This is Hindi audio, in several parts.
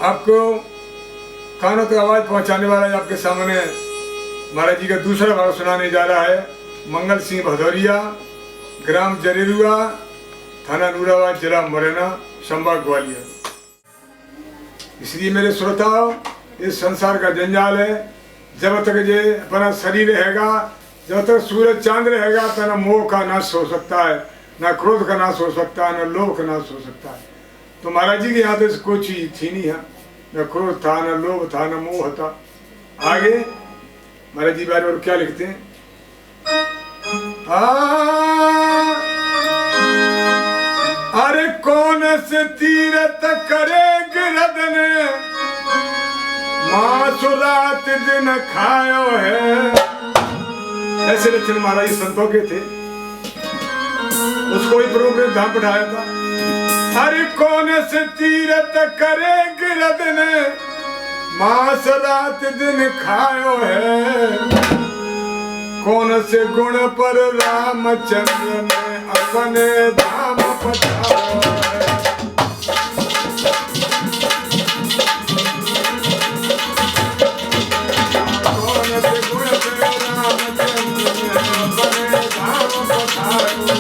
आपको कानों तक आवाज पहुंचाने वाला है आपके सामने महाराज जी का दूसरा भाव सुनाने जा रहा है। मंगल सिंह भदौरिया, ग्राम जरेरुआ, थाना नूराबाद, जिला मुरैना, संभाग ग्वालियर। इसलिए मेरे श्रोताओ, इस संसार का जंजाल है। जब तक ये अपना शरीर रहेगा, जब तक सूरज चांद रहेगा, तो न मोह का नाश हो सकता है, न क्रोध का नाश हो सकता है, न लोभ का नाश हो सकता है। तो महाराज जी के यहाँ तो कोई चीज थी नहीं है, न क्रोध था, न लोभ था, न मोह था। आगे महाराज जी बारे और क्या लिखते हैं? अरे कौन से तीरथ करे गिरधन, मासु रात दिन खायो है। ऐसे लक्षण महाराज संतों के थे। उसको ही प्रभु ने धाम बैठाया था। अरे कौन से तीरथ करे गिरधन, मास रात दिन खायो है। कौन से गुण पर रामचंद्र ने अपने धाम पधारो है। कौन से गुण पर रामचंद्र ने अपने धाम पधारो है।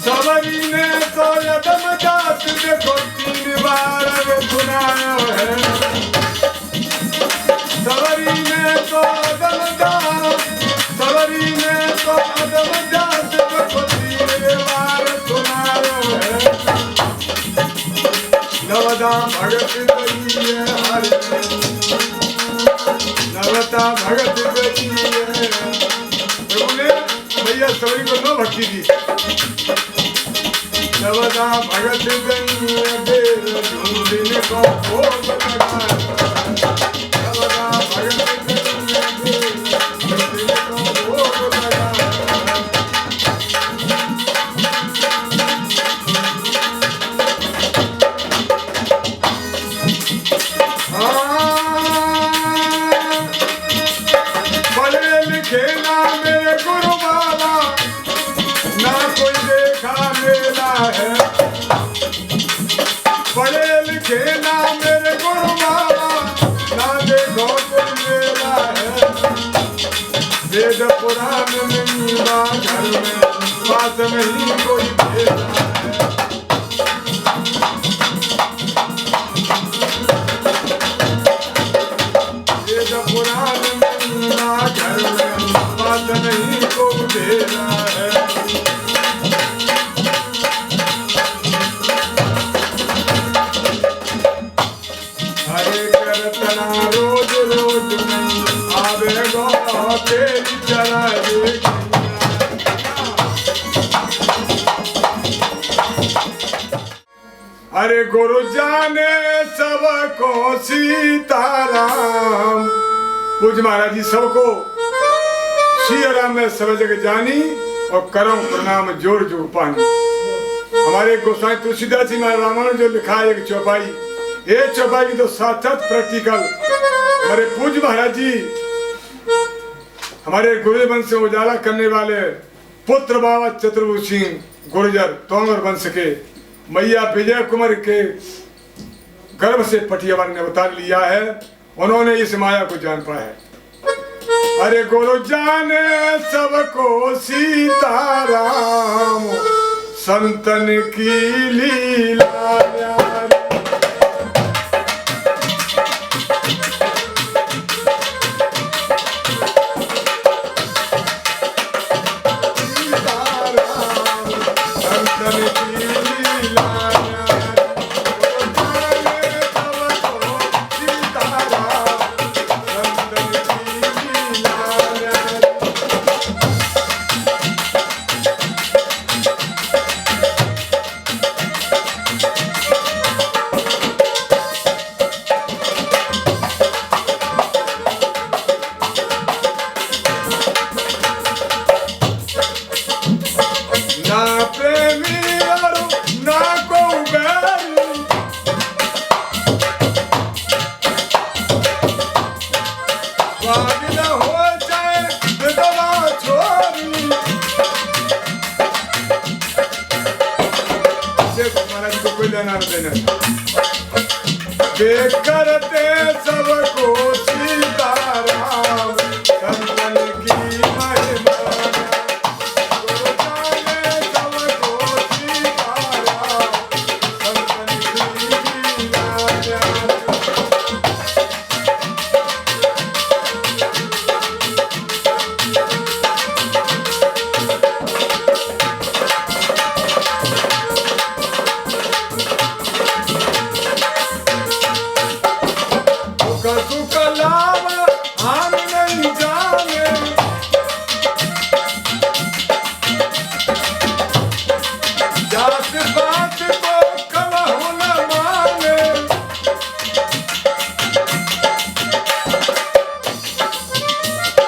सवरी ने तो यदम जात देखो सुनाया है। सवरी ने तो अदम जात को 3 बार सुनाया है। नवदा भगत गई है हरे, नवता भगत गई है। प्रभु ने भैया सवरी को न भक्ति दी। नवदा भगत गई ढूंढने को भोग लगाया। नवदा भगत गई ढूंढने को भोग लगाया। पढ़े लिखे ना मेरे गुरु बाबा, ना कोई देखा मेला है। पढ़े लिखे ना मेरे गुरु बाबा, ना देखो कोई मेला है। वेद पुराण नहीं बा घर में, बात नहीं कोई भेदा है। वेद पुराण नहीं बा घर में, बात नहीं कोई भेदा है। रोज रोज नहीं आवेगा तेरी चला अरे गुरु जाने सबको सीताराम। पूज महाराज जी सबको सियाराम में सब जगह जानी और करम प्रणाम जोड़ जो पानी। हमारे गोसाई तुलसीदास जी महाराज रामायण जो लिखा है एक चौपाई, ये चौपाई की तो साक्षात प्रैक्टिकल हमारे पूज्य महाराज जी, हमारे गुरुजर वंश से उजाला करने वाले पुत्र बाबा चतुर्भुज सिंह गुर्जर तोमर वंश के मैया विजय कुमार के गर्भ से पटियावार ने अवतार लिया है। उन्होंने इस माया को जान पाया है। अरे गुरु जाने सबको सीताराम, संतन की लीला न्यारी। जनार्दन वे करते सबको सीताराम संतन की महिमा गुरु जाने सबको सीताराम संतन की लीला सुख लाभ हम नहीं जाने जात बात को कलहु न माने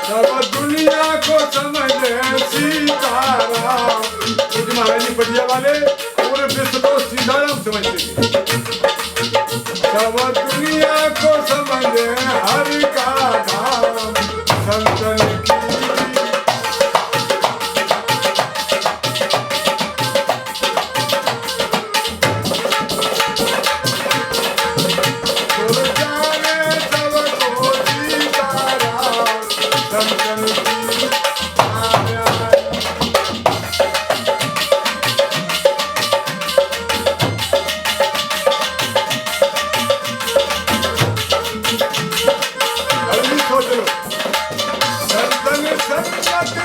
सब दुनिया को समझे सीताराम। कुछ महाराज जी पटिया वाले पूरे विश्व को सीताराम समझते थे। सब दुनिया को समझे हरि का धाम संतन की गुरु जाने सबको सीताराम संतन की संतन संगत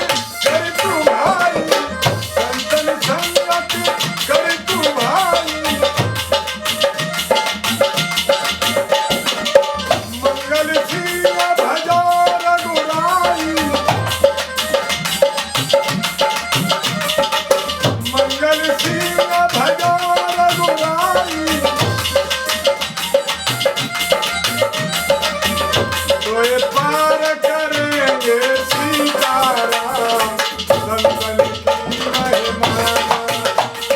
कर तू भाई संतन संगत कर तू भाई मंगल सिंह भजो रघुराई मंगल सिंह भजो रघुराई तो ये पार करेंगे सीताराम संतन की महिमा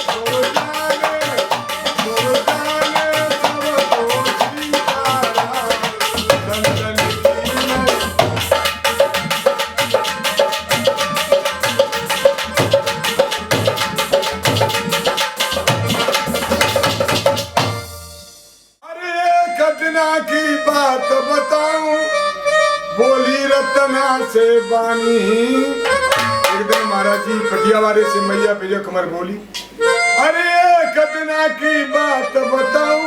गुरु जाने सबको सीताराम संतन की महिमा। अरे एक दिना की बात बताऊं बोली रतना से बानी। एक दिन महाराज जी पटिया वाले से मैया भेजो कमर बोली अरे एक दिना की बात बताऊं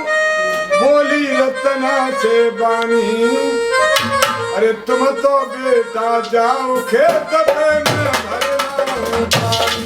बोली रतना से बानी। अरे तुम तो बेटा जाओ खेत पे मैं भरना पानी।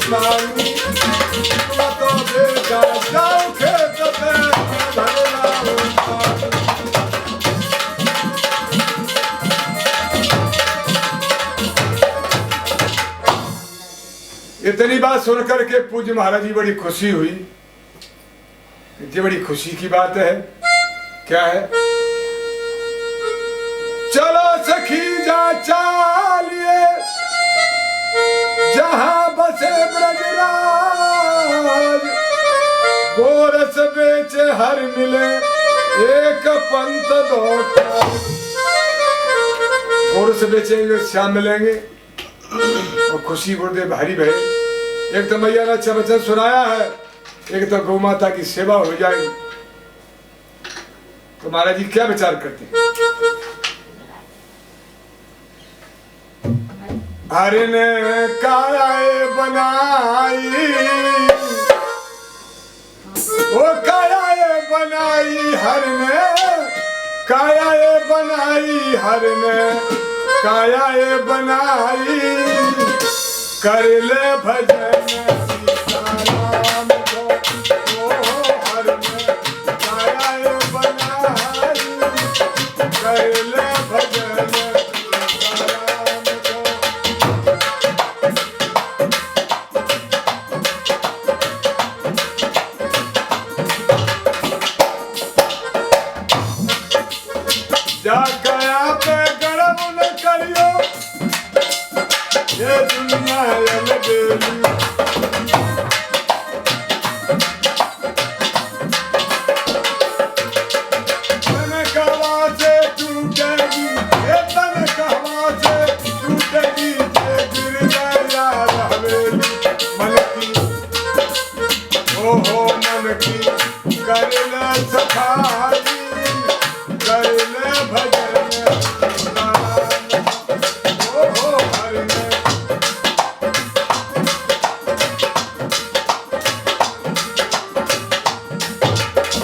पानी तुम तो बेटा जाओ खेत पे भर लाओ पानी। इतनी बात सुनकर के पूज्य महाराज जी बड़ी खुशी हुई। ये बड़ी खुशी की बात है। क्या है? चलो सखी जा चालिए जहां बसे ब्रजराज गोरस बेचे हर मिले एक पंत दो गोरस बेचेंगे श्याम मिलेंगे और खुशी गुरुदेव भारी भाई। एक तो मैया ने अच्छा वचन सुनाया है, एक तो गौ माता की सेवा हो जाएगी। तो महाराज जी क्या विचार करते हैं? हरि ने कायाए बनाई वो कायाए बनाई हरि ने कायाए बनाई हरि ने कायाए बनाई कर ले भजन सीताराम को हरि ने कायाए बनाई कर ले भजन जा कया पे गर्व न करियो दुनिया अलबेली सफाई कर ले भजन ओ हर में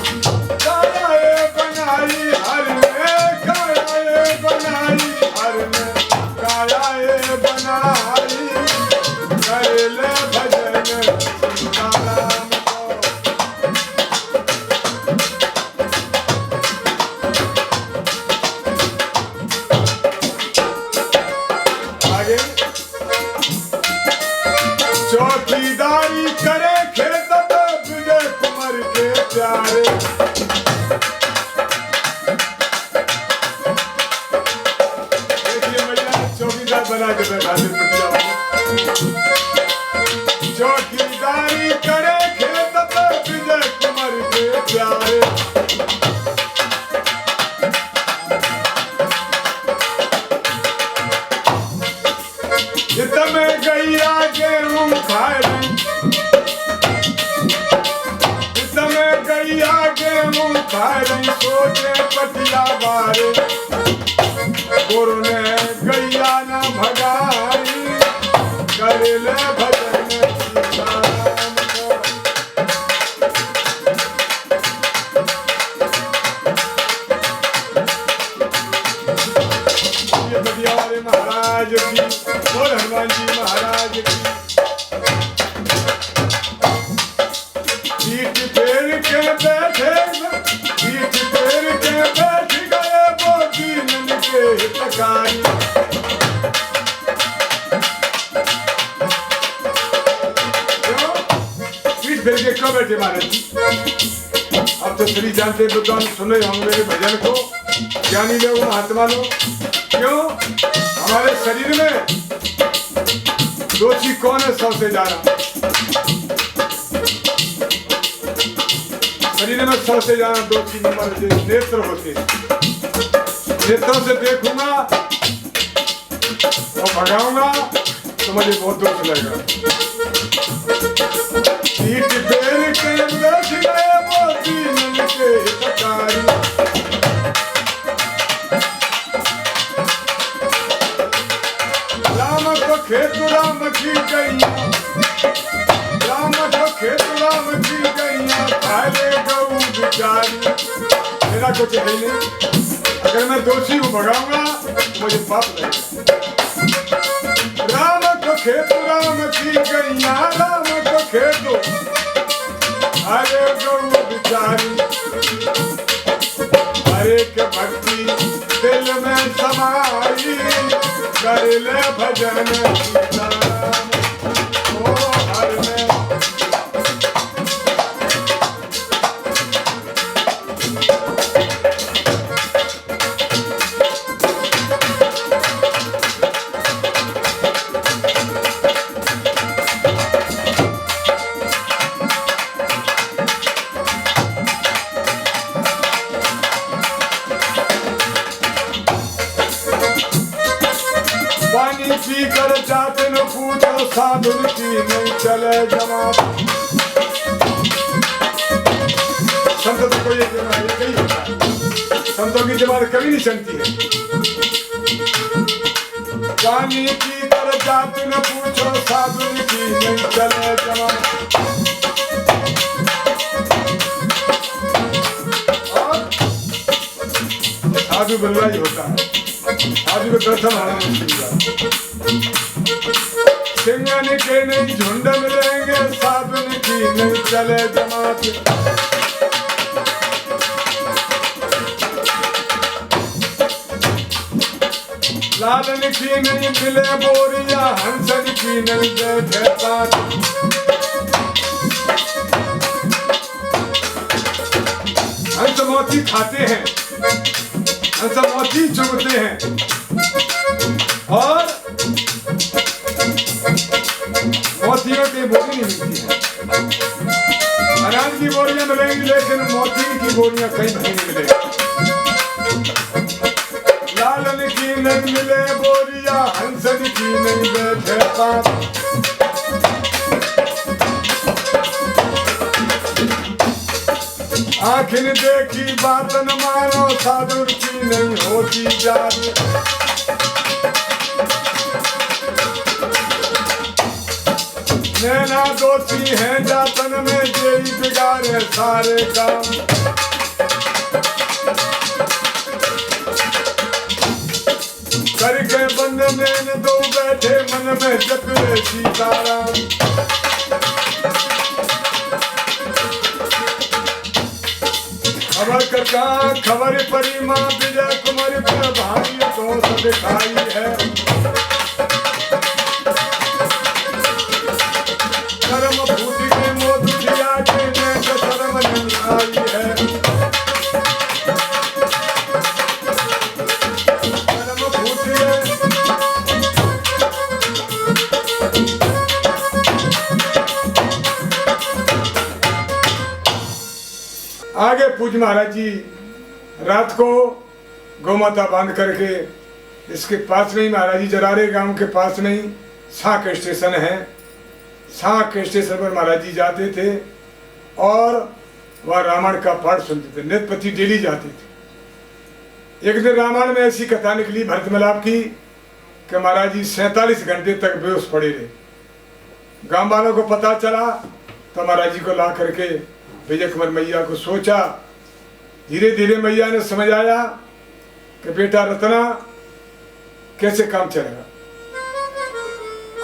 कायाए बनाई हर में कायाए बनाई हर में कायाए बनाई कर ले भजन सीताराम चौकीदारी करे खेत विजय कुमार के प्यारे देखिए भैया चौकीदार बना के बैठा चौकीदारी करे खेत विजय कुमार के प्यारे में गैया गेहूं खाए इसमें गैया गेहूं खाए सोचे पटिया बारे गुरु ने गैया न भगाई कर ले भजन सीताराम ये बढ़िया वाले महाराज की बोल हनुमान जी महाराज की पीठ फेर के बैठे पीठ फेर के बैठ गए वो दीन के हितकारी पीठ फेर के क्यों बैठे महाराज जी अब तो सभी जानते विद्वान सुन रहे होंगे मेरे भजन को ज्ञानी लोग महात्मा लोग क्यों हमारे शरीर में दोषी कौन है सबसे ज्यादा शरीर में सबसे ज्यादा दोषी नंबर नेत्र होते नेत्रों से देखूंगा और भगाऊंगा तो मुझे बहुत दोष लगेगा पीठ फेर के बैठ गए वो दीन के हितकारी खेत राम की गैया राम को खेत राम की गैया खाले गऊ बिचारी मेरा कुछ है नहीं अगर मैं दोषी को भगाऊंगा मुझे पाप लगेगा राम को खेत राम की गैया राम को खेत खाले गऊ बिचारी हरे के भक्ति दिल में समाई कर ले भजन सीताराम ओ हर में पानी पी कर जाते न पूछो साधु की नहीं चले जमात संतों को ये कही होता है संतों की जमात कभी नहीं चलती है पानी पी कर जाते न पूछो साधु की नहीं चले जमात और साधु बनना ही होता है आज को दर्शन आना मुश्किल सिंगन के नहीं झुंड मिलेंगे साधुन की नहीं चले जमात लालन की नहीं मिले बोरिया हंसन की नहीं बैठे पात हंस मोती खाते हैं हंस मोती चुगते हैं और मोतियों की बोरी नहीं मिलती है। अनाज की बोरियां मिलेंगी लेकिन मोती की बोरियां कहीं नहीं मिलेगी। लालन की नहीं मिले बोरिया, हंसन की नहीं बैठे पास। आँख ने देखी बात न मानो, साधु की नहीं होती जात। नैना दोषी है जातन में, जेई बिगाड़े सारे काम। करके बंद नैन दो बैठे, मन में जपे सीताराम। खबर का खबर परी माँ विजय कुमार पर भाई दोष दिखाई है। कर्म फूट के मोद दिया के नेक शर्म नहीं आई है। कर्म फूट गए आगे पूज महाराज जी रात को गौमाता बांध करके इसके पास में ही महाराज जी जरारे गांव के पास में ही साक स्टेशन है। साक स्टेशन पर महाराज जी जाते थे और वह रामायण का पाठ सुनते थे। नेत्रपति डेली जाते थे। एक दिन रामायण में ऐसी कथा निकली भरत मिलाप की कि महाराज जी 47 घंटे तक बेहोश पड़े रहे। गांव वालों को पता चला तो महाराज जी को ला करके विजय कुमार मैया को सोचा। धीरे धीरे मैया ने समझ आया कि बेटा रत्ना कैसे काम चलेगा।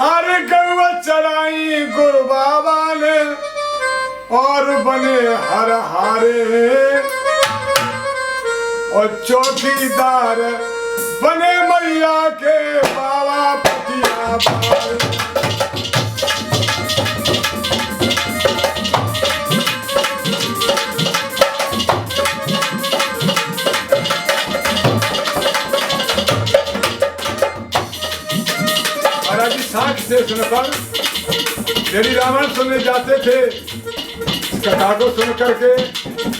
अरे गौ चराई गुरु बाबा ने और बने हर हारे, और चौकीदार बने मैया के बाबा पतिया बार। साठ से सुनकर यदि रामायण सुनने जाते थे, कथा को सुन करके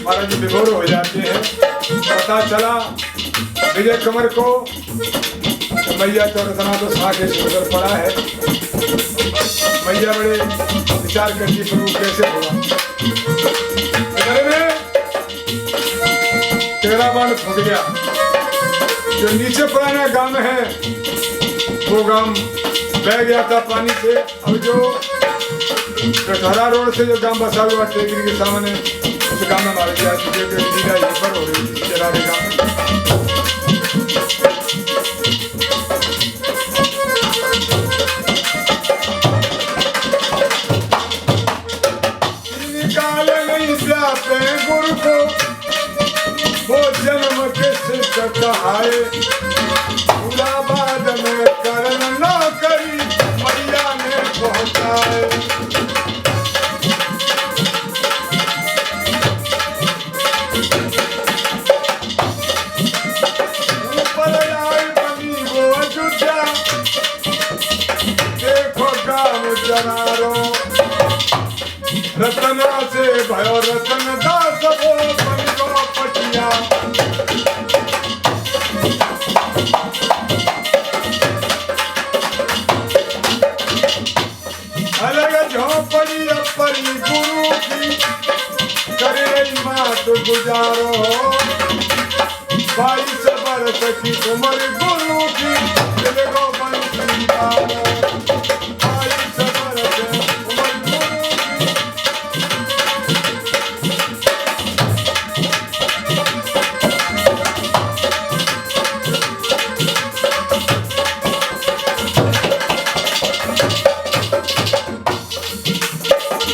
महाराज जी विभोर हो जाते हैं। पता चला विजय कुमार को तो मैया तो रत्ना तो साठ सुनकर पड़ा है। मैया बड़े विचार करती प्रभु कैसे होगा। तेरा बाण फूट गया। जो नीचे पुराना गांव है वो गांव बह गया था पानी से। अब जो कटहरा रोड से जो गांव बसा हुआ टेकरी के सामने उस गांव में मार गया। लीला यहीं पर हो रही थी जरारे गांव में। निकाल नहीं प्याते गुरु को, वो जन्म किस कहाए। फुलाबाद में करण न करी मैया ने पहुंचाए। ऊपर आई बनी वो अयोध्या, देखो गाँव जनारो। रतना से भयो रतन दास वो बन गो पटिया। अलग झोपड़ी अपरी गुरु की करे मात गुजारो। 22 बरस की उम्र गुरु की दिल को बंसी डालो। 22 बरस उम्र गुरु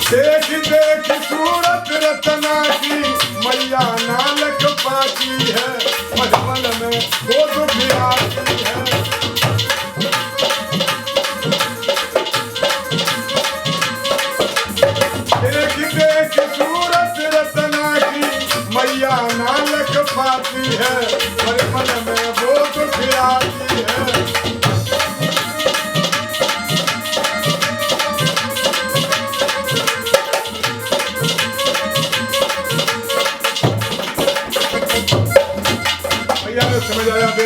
देख देख सूरत रत्ना की मैया नानक पाती है। मधुबन में वो दुख आती है। देख देख सूरत रत्ना की मैया नानक पाती है। मधुबन में वो दुख आती है।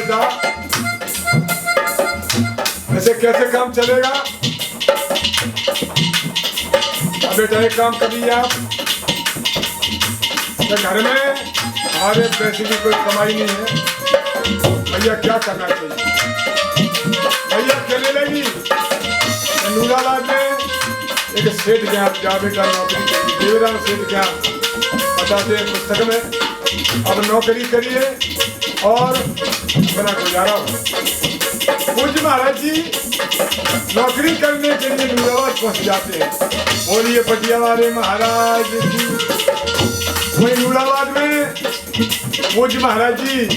बेटा, ऐसे कैसे काम चलेगा? अब बेटा एक काम करिए आप, घर में हमारे पैसे की कोई कमाई नहीं है, भैया क्या करना चाहिए? भैया कहने लगी नूराबाद में एक सेठ गया, जा बेटा नौकरी करिए, देवराम सेठ गया बताते हैं पुस्तक में, अब नौकरी करिए और अपना गुजारा हो। पूज्य महाराज जी नौकरी करने के लिए नूराबाद पहुंच जाते हैं। बोलिए पटिया वाले महाराज जी। वही नूराबाद में पूज्य महाराज जी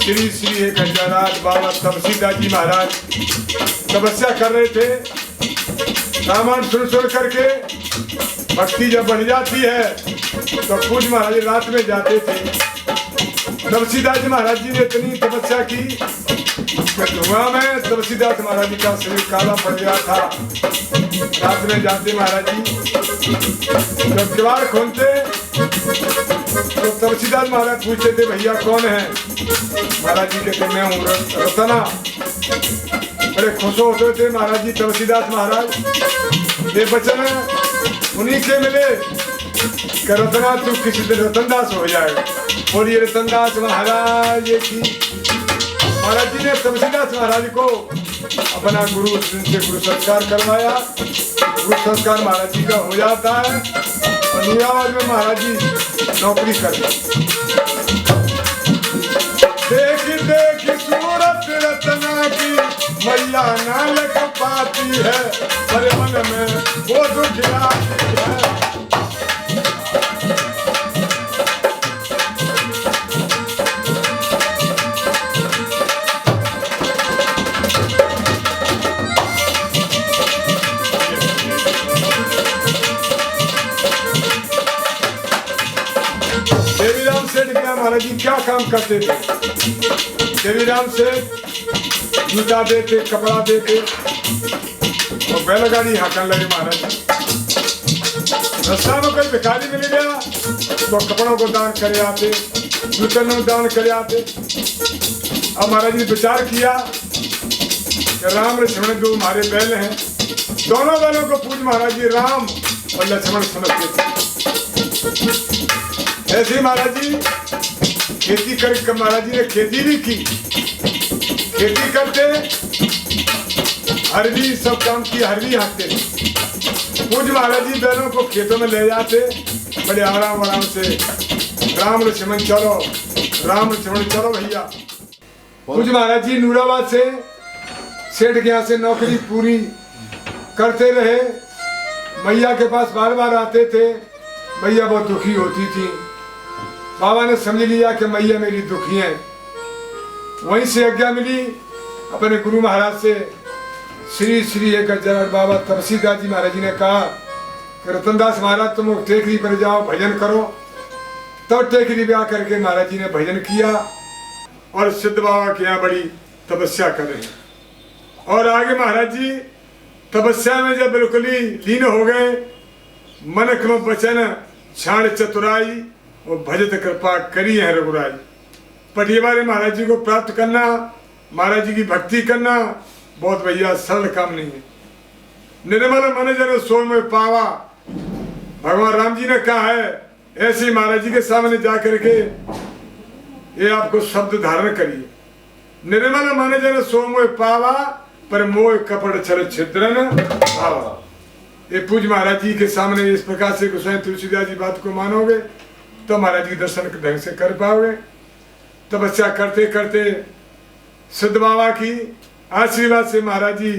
श्री श्री 1008 बाबा तपसीदास जी महाराज तपस्या कर रहे थे। रामायण सुन करके भक्ति जब बढ़ जाती है तो पूज्य महाराज जी रात में जाते थे। तपसीदास जी महाराज जी ने इतनी तपस्या की कि धुआं में तपसीदास महाराज जी का शरीर काला पड़ गया था। रात में जाते महाराज जी, जब किवाड़ खोलते तो तपसीदास महाराज पूछते थे भैया कौन है? महाराज जी कहते मैं हूँ रतना। बड़े खुश होते थे महाराज जी तपसीदास महाराज। ये वचन उन्हीं से मिले कि रतना तू किसी दिन रतनदास हो जाएगा। बोलिए रतनदास महाराज की। महाराज जी ने तपसीदास महाराज को अपना गुरु से गुरु संस्कार करवाया। गुरु संस्कार महाराज जी का हो जाता है और नूराबाद में महाराज जी नौकरी करते। देख देख सूरत रतना की मैया ना लग पाती है, पर मन में वो दुख आती है। देवीराम सेठ क्या महाराज जी क्या काम करते थे? देवीराम सेठ जूता देते, कपड़ा देते और बैलगाड़ी हाकन लगे महाराज जी। रास्ता में कोई भिखारी मिल गया तो कपड़ों को दान करे आते, जूतों को दान करे आते। अब महाराज जी ने विचार किया कि राम लक्ष्मण दो हमारे बैल हैं, दोनों बैलों को पूज्य महाराज जी राम और लक्ष्मण समझते थे। ऐसे महाराज जी खेती कर महाराज जी ने खेती भी की। खेती करते हरवी सब काम की, हरवी हाँकते। पूज्य महाराज जी बैलों को खेतों में ले जाते, बड़े आराम आराम से राम लक्ष्मण चलो, राम लक्ष्मण चलो भैया। पूज्य महाराज जी नूराबाद से सेठ के यहाँ से नौकरी पूरी करते रहे। मैया के पास बार बार आते थे। मैया बहुत दुखी होती थी। बाबा ने समझ लिया कि मैया मेरी दुखी है। वहीं से आज्ञा मिली अपने गुरु महाराज से। श्री श्री 1008 बाबा तपसीदास जी महाराज जी ने कहा कि रतनदास महाराज तुम टेकरी पर जाओ, भजन करो। तब टेकरी पे आकर के महाराज जी ने भजन किया और सिद्ध बाबा के यहाँ बड़ी तपस्या कर रहे हैं। और आगे महाराज जी तपस्या में जब बिल्कुल ही लीन हो गए, मन क्रम वचन छाण चतुराई और भजत कृपा करी है रघुराई। पटियावाले महाराज जी को प्राप्त करना, महाराज जी की भक्ति करना बहुत भैया सरल काम नहीं है। निर्मल मन जन सो में पावा, भगवान राम जी ने कहा है। ऐसे महाराज जी के सामने जाकर के ये आपको शब्द धारण करिए, निर्मल मन जन सो में पावा, पर मोह कपड़ छल छिद्रन भावा। ये पूज्य महाराज जी के सामने इस प्रकार से गोसाई तुलसीदास जी बात को मानोगे तो महाराज जी के दर्शन ढंग से कर पाओगे। तपस्या करते करते सिद्ध बाबा की आशीर्वाद से महाराज जी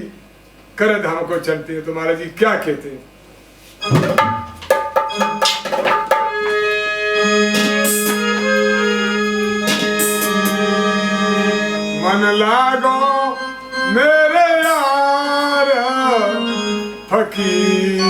कर धाम को चलते हैं। तो महाराज जी क्या कहते हैं? मन लागो मेरे यार फकीर,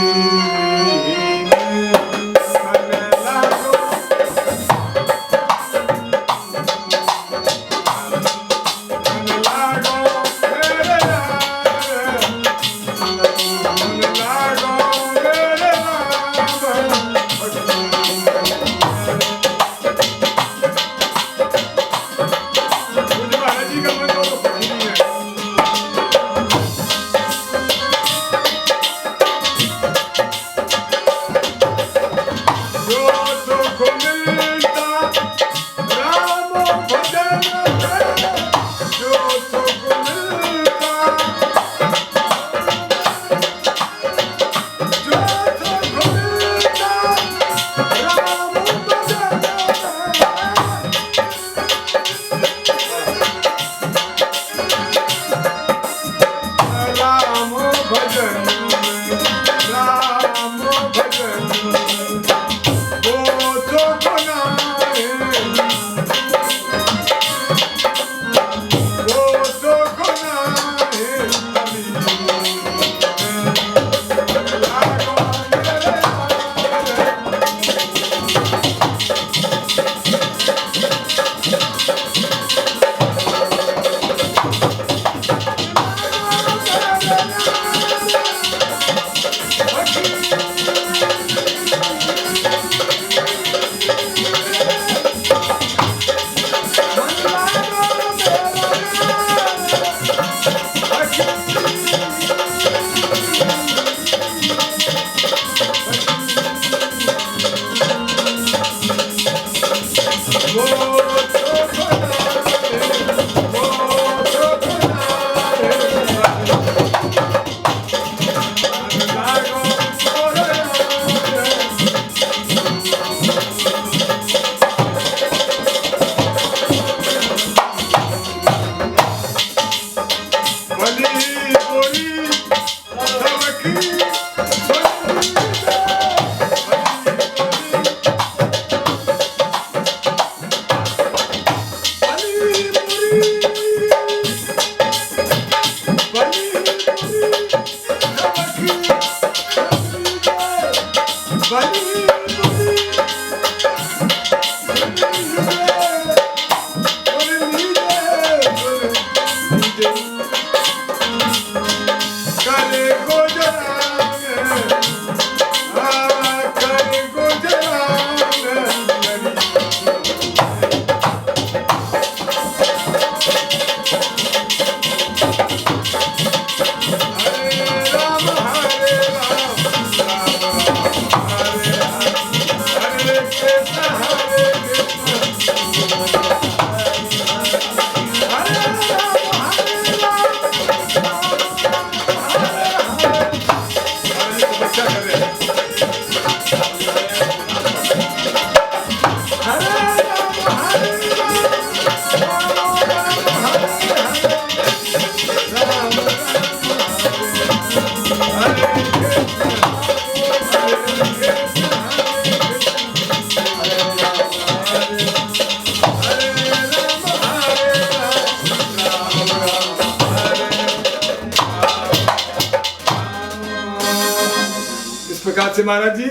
प्रकार से महाराज जी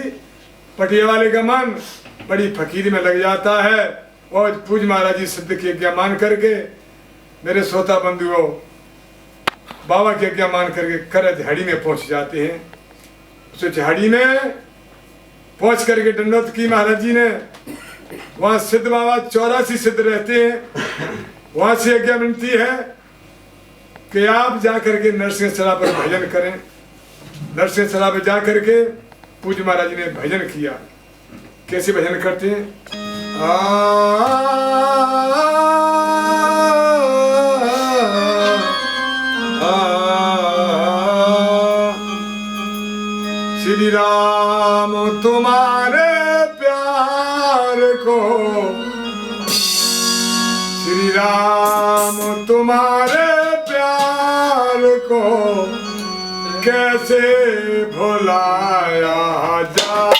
पटिया वाले का मन बड़ी फकीरी में लग जाता है और पूज महाराज जी सिद्ध की आज्ञा मान करके मेरे श्रोता बंधुओं बाबा की आज्ञा मान करके कर झाड़ी में पहुंच जाते हैं। उस झाड़ी में पहुंच करके दंडोत की महाराज जी ने। वहां सिद्ध बाबा 84 सिद्ध रहते हैं। वहां से आज्ञा मिलती है कि आप जा करके नरसिंह सरा पर भजन करें। नरसिंह सरा पर जा करके पूज्य महाराज जी ने भजन किया। कैसे भजन करते हैं? श्री राम तुम्हारे प्यार को, श्री राम तुम्हारे प्यार को कैसे भुलाया जाए।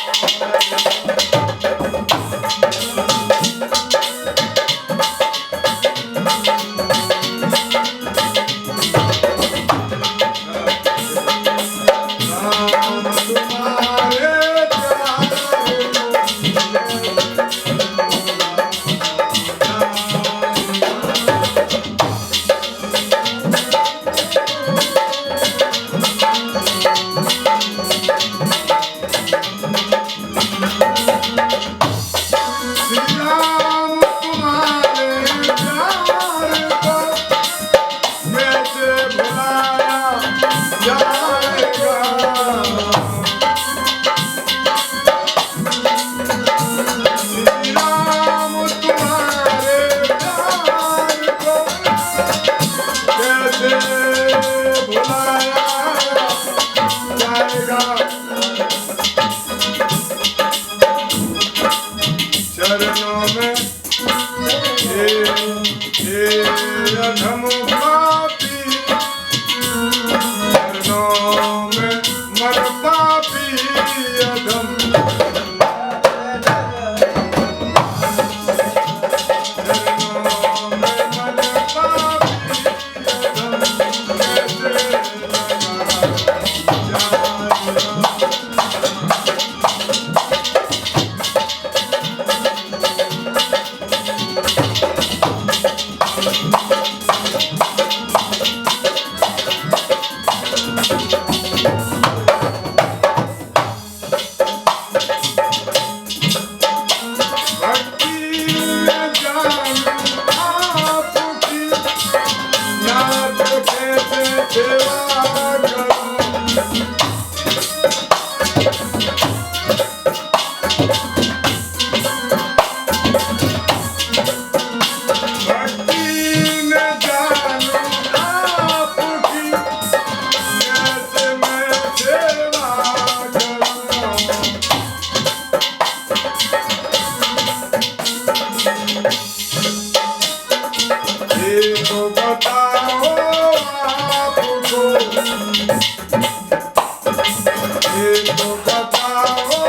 ये तो बताओ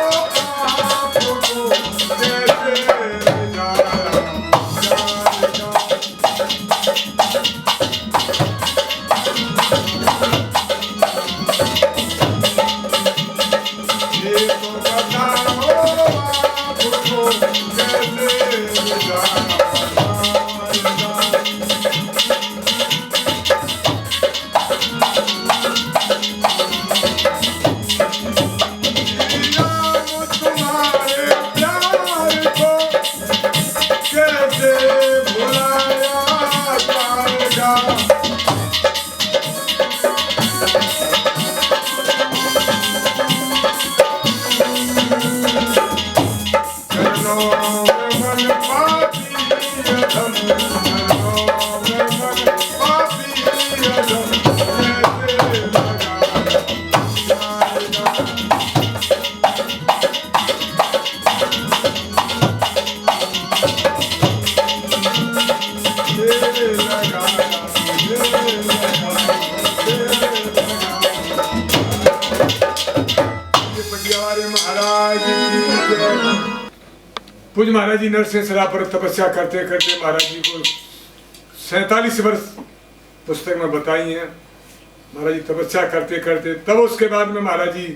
आपको कैसे जाएगा। ये तो बताओ आपको कैसे जाएगा। पूज्य महाराज जी नरसिंह सरा पर तपस्या करते करते महाराज जी को 47 वर्ष पुस्तक में बताई है। महाराज जी तपस्या करते करते तब उसके बाद में महाराज जी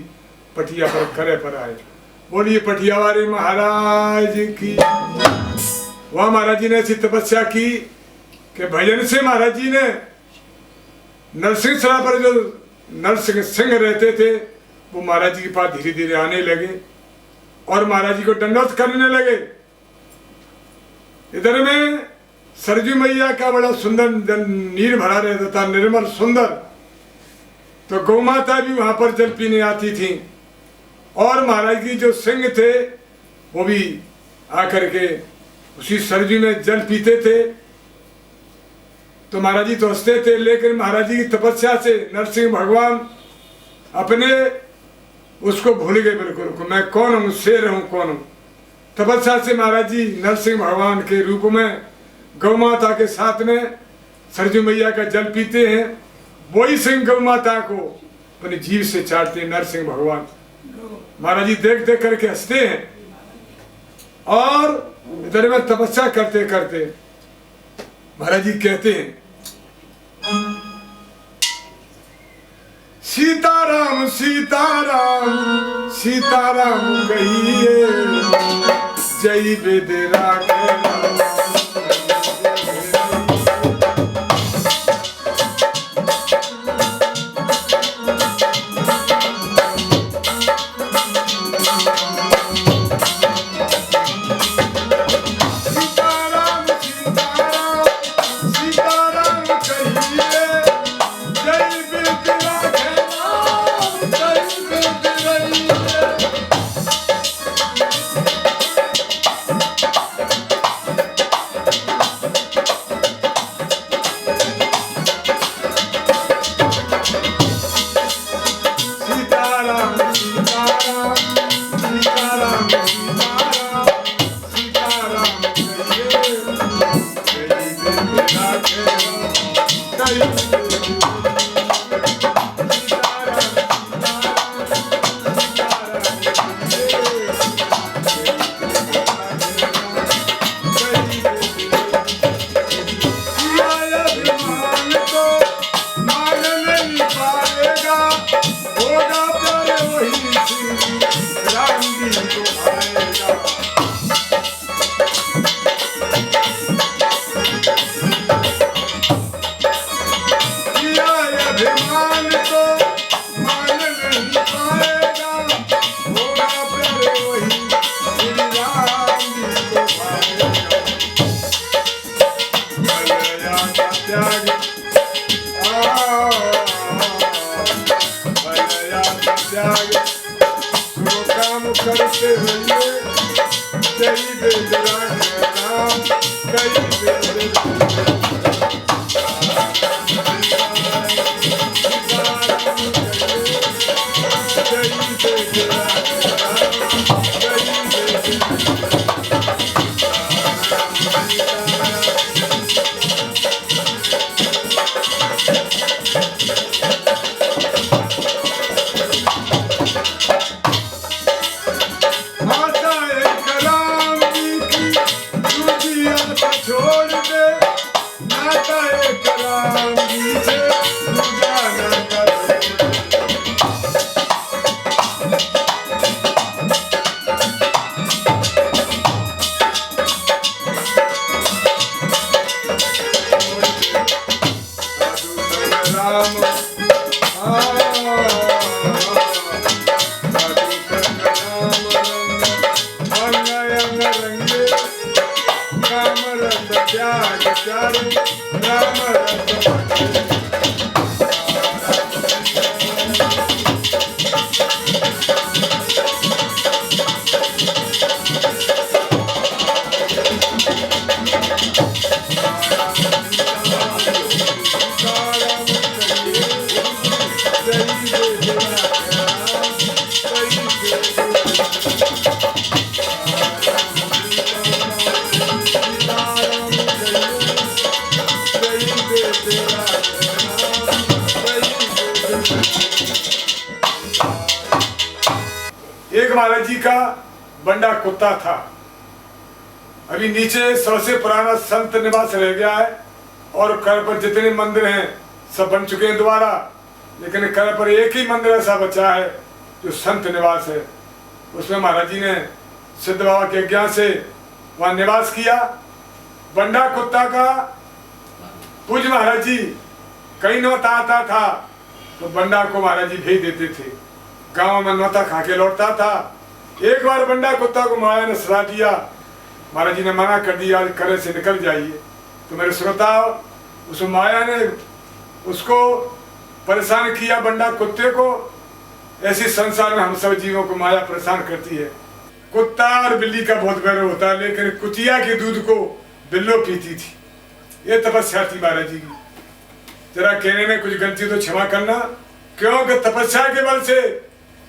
पटिया पर करे पर आए। बोलिए पटिया वाले महाराज की। वहाँ महाराज जी ने ऐसी तपस्या की कि भजन से महाराज जी ने नरसिंह सरा पर जो नरसिंह सिंह रहते थे वो महाराज जी के पास धीरे धीरे आने लगे और महाराज जी को दंडवत करने लगे। इधर में सरजू मैया का बड़ा सुंदर नीर भरा रहता था, निर्मल सुंदर। तो गौ माता भी वहां पर जल पीने आती थी और महाराज जी जो सिंह थे वो भी आकर के उसी सरजू में जल पीते थे। तो महाराज जी तो हंसते थे, लेकिन महाराज जी की तपस्या से नरसिंह भगवान अपने उसको भूल गए बिल्कुल। मैं कौन हूँ, शेर हूँ, कौन हूँ। तपस्या से महाराज जी नरसिंह भगवान के रूप में गौ माता के साथ में सरजू मैया का जल पीते हैं। वही सिंह गौ माता को अपनी जीभ से चाटते हैं नरसिंह भगवान। महाराज जी देख देख करके हंसते हैं और इधर में तपस्या करते करते महाराज जी कहते हैं सीताराम सीताराम सीताराम कहिए जय वेद राघव। करते हुए जय वेद राघव जय वेद एक महाराज जी का बंडा कुत्ता था। अभी नीचे सबसे पुराना संत निवास रह गया है और कर पर जितने मंदिर हैं सब बन चुके हैं दोबारा, लेकिन कर पर एक ही मंदिर ऐसा बचा है जो संत निवास है। उसमें महाराज जी ने सिद्ध बाबा के ज्ञान से वहाँ निवास किया। बंडा कुत्ता का पूज महाराज जी कहीं नौता आता था तो बंडा को महाराज जी भेज देते थे, गांव में नौता खा के लौटता था। एक बार बंडा कुत्ता को माया ने सलाह दिया, महाराज जी ने मना कर दिया करे से निकल जाइए। तो मेरे श्रोता, उस माया ने उसको परेशान किया बंडा कुत्ते को। ऐसी संसार में हम सब जीवों को माया परेशान करती है। कुत्ता और बिल्ली का बहुत वैर होता है, लेकिन कुतिया के दूध को बिल्लो पीती थी। ये तपस्या थी महाराज जी की। जरा कहने में कुछ गलती तो क्षमा करना, क्योंकि तपस्या के बल से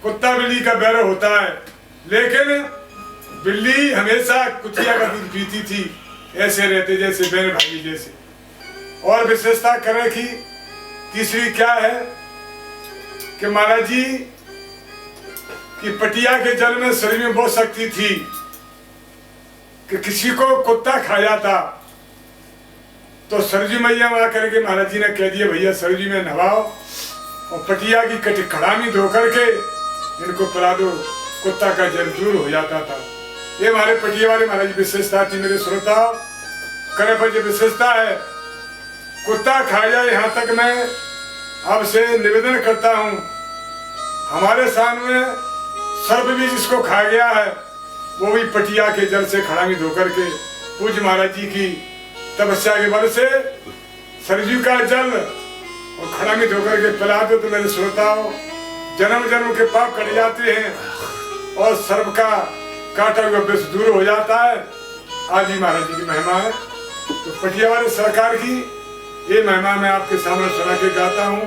कुत्ता बिल्ली का बैर होता है, लेकिन बिल्ली हमेशा कुतिया का दूध पीती थी। ऐसे रहते जैसे बहन भाई जैसे। और विशेषता करें कि तीसरी क्या है कि महाराज जी की पटिया के जल में शरीर में बहुत शक्ति थी कि किसी को कुत्ता खा जाता तो सरजू मैया वहां करके महाराज जी ने कह दिया भैया सरजू में नहाओ और पटिया की कड़ामी धो करके इनको पिला दो, कुत्ता का जल दूर हो जाता था। ये हमारे पटिया वाले महाराज जी विशेषता थी। मेरे श्रोता, करे पर जो विशेषता है कुत्ता खा जाए, यहाँ तक मैं आपसे निवेदन करता हूँ, हमारे सामने सर्प भी जिसको खा गया है वो भी पटिया के जल से खड़ामी धो करके पूज्य महाराज जी की तपस्या के बल से सरजू का जल और खड़ामी धो करके पिला दो तो मेरे श्रोताओं जन्म जन्म के पाप कट जाते हैं और सर्प का काटा हुआ विष दूर हो जाता है। आज ही महाराज जी की महिमा है। तो पटिया वाले सरकार की ये महिमा मैं आपके सामने सुना के गाता हूँ।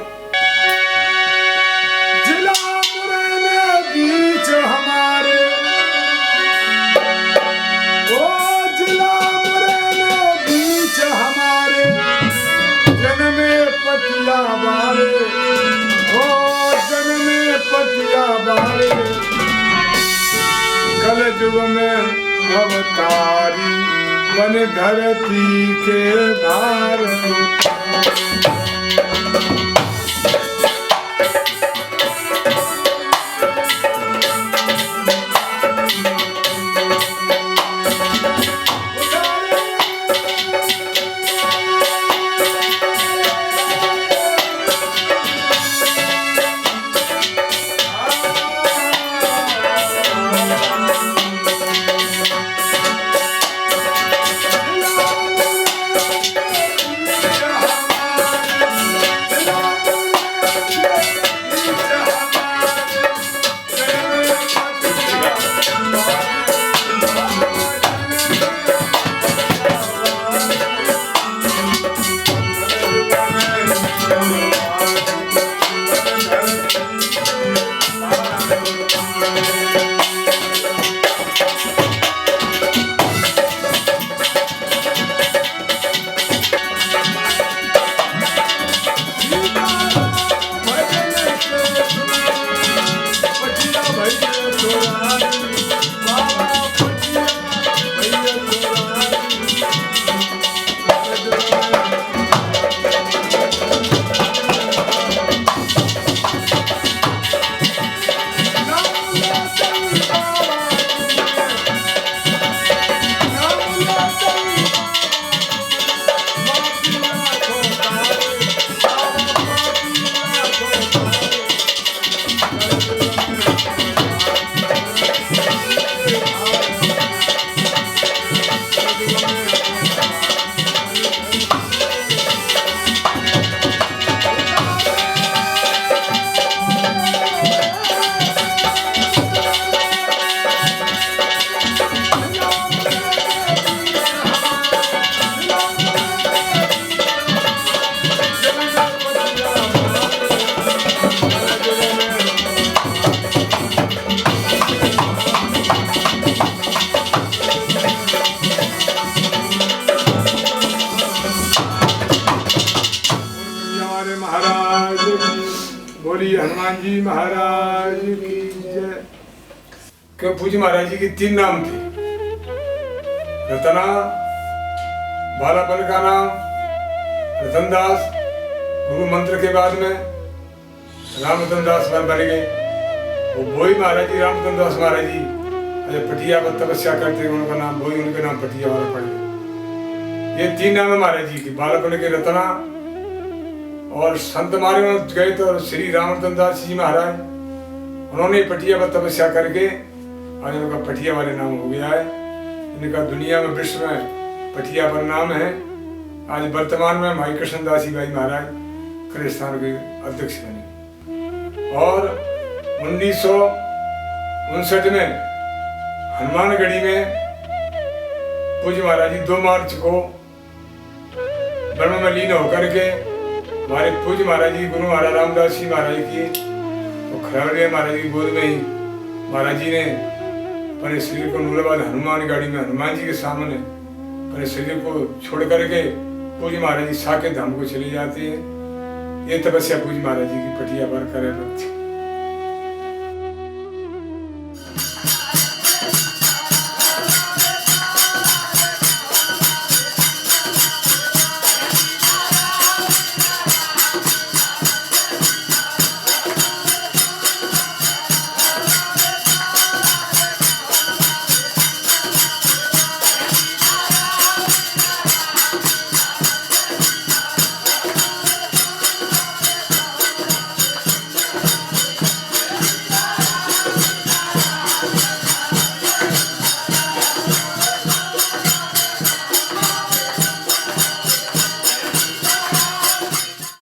जिला मुरैना बीच हमारे, ओ जिला मुरैना बीच हमारे, जन्मे पटिया बारे, ओ जन्मे पटिया बारे, कल युग में अवतारी बन धरती के भार। जी महाराज की जय। क्यों पूज्य महाराज जी के 3 नाम थे, रतना, बालापन का नाम रतनदास, गुरु मंत्र के बाद में रामरतन दास बन गए। वो वही महाराज जी रामरतन दास महाराज जी पटिया पर तपस्या करते हैं, उनका नाम वही, उनके नाम पटिया वाला पड़ गए। ये 3 नाम है महाराज जी की, बालापन के रतना, और संत मारे में गए तो श्री रामरतन दास जी महाराज, उन्होंने पटिया पर तपस्या करके आज उनका पटिया वाले नाम हो गया है। इनका दुनिया में विश्व में पटिया पर नाम है। आज वर्तमान में भाई कृष्णदास जी भाई महाराज कृष्ण के अध्यक्ष बने। और 1959 में हनुमानगढ़ी में पूज्य महाराज जी 2 मार्च को ब्रह्म में लीन होकर के हमारे पूज्य महाराज जी गुरु महाराज रामदास जी महाराज की तो खरवड़िया महाराज की गोद में ही महाराज जी ने अपने शरीर को नूराबाद हनुमानगढ़ी में हनुमान जी के सामने अपने शरीर को छोड़ करके पूज्य महाराज जी साकेत धाम को चले जाते हैं। ये तपस्या पूज्य महाराज जी की पटिया पर करे।